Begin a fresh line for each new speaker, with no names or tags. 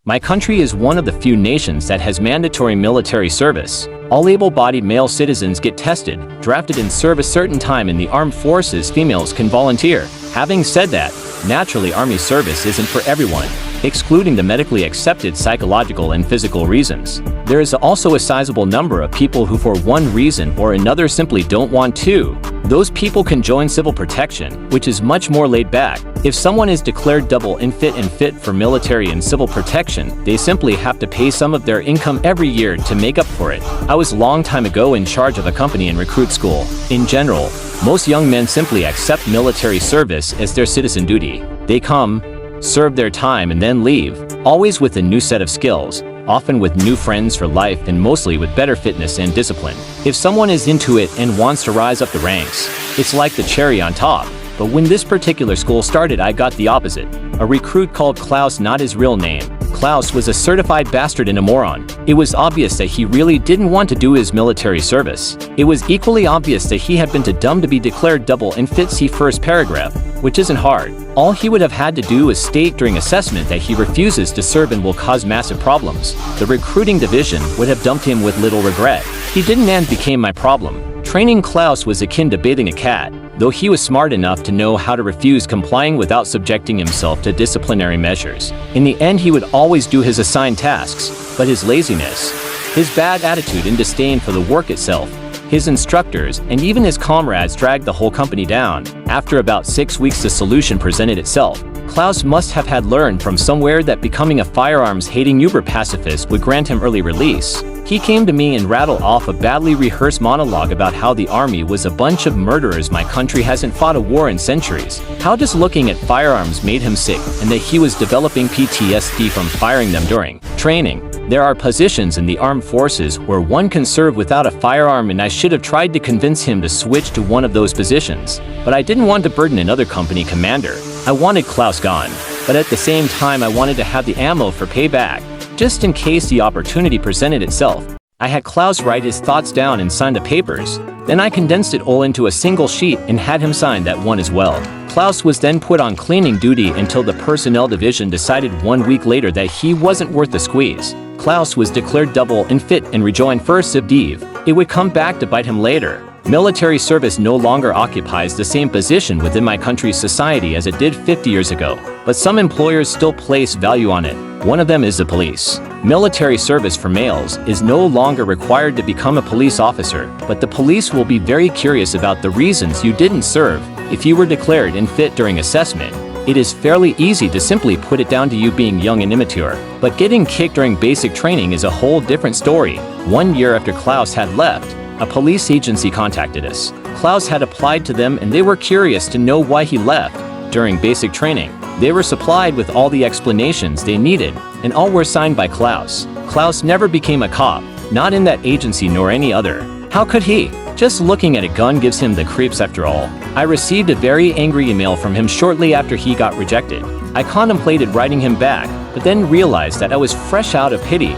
My country is one of the few nations that has mandatory military service. All able-bodied male citizens get tested, drafted and serve a certain time in the armed forces. Females can volunteer. Having said that, naturally army service isn't for everyone, excluding the medically accepted psychological and physical reasons. There is also a sizable number of people who for one reason or another simply don't want to. Those people can join civil protection, which is much more laid back. If someone is declared double unfit for military and civil protection, they simply have to pay some of their income every year to make up for it. I was a long time ago in charge of a company in recruit school. In general, most young men simply accept military service as their citizen duty. They come, serve their time and then leave, always with a new set of skills, often with new friends for life and mostly with better fitness and discipline. If someone is into it and wants to rise up the ranks, it's like the cherry on top. But when this particular school started, I got the opposite. A recruit called Klaus, not his real name. Klaus was a certified bastard and a moron. It was obvious that he really didn't want to do his military service. It was equally obvious that he had been too dumb to be declared double unfit. See first paragraph, which isn't hard. All he would have had to do is state during assessment that he refuses to serve and will cause massive problems. The recruiting division would have dumped him with little regret. He didn't and became my problem. Training Klaus was akin to bathing a cat, though he was smart enough to know how to refuse complying without subjecting himself to disciplinary measures. In the end, he would always do his assigned tasks, but his laziness, his bad attitude and disdain for the work itself, his instructors, and even his comrades dragged the whole company down. After about 6 weeks, the solution presented itself. Klaus must have had learned from somewhere that becoming a firearms-hating uber-pacifist would grant him early release. He came to me and rattled off a badly rehearsed monologue about how the army was a bunch of murderers, my country hasn't fought a war in centuries, how just looking at firearms made him sick, and that he was developing PTSD from firing them during training. There are positions in the armed forces where one can serve without a firearm, and I should have tried to convince him to switch to one of those positions. But I didn't want to burden another company commander. I wanted Klaus gone, but at the same time I wanted to have the ammo for payback, just in case the opportunity presented itself. I had Klaus write his thoughts down and sign the papers. Then I condensed it all into a single sheet and had him sign that one as well. Klaus was then put on cleaning duty until the personnel division decided 1 week later that he wasn't worth the squeeze. Klaus was declared double unfit and rejoined First Civ Div. It would come back to bite him later. Military service no longer occupies the same position within my country's society as it did 50 years ago, but some employers still place value on it. One of them is the police. Military service for males is no longer required to become a police officer, but the police will be very curious about the reasons you didn't serve. If you were declared unfit during assessment, it is fairly easy to simply put it down to you being young and immature. But getting kicked during basic training is a whole different story. 1 year after Klaus had left, a police agency contacted us. Klaus had applied to them and they were curious to know why he left. During basic training, they were supplied with all the explanations they needed, and all were signed by Klaus. Klaus never became a cop, not in that agency nor any other. How could he? Just looking at a gun gives him the creeps after all. I received a very angry email from him shortly after he got rejected. I contemplated writing him back, but then realized that I was fresh out of pity.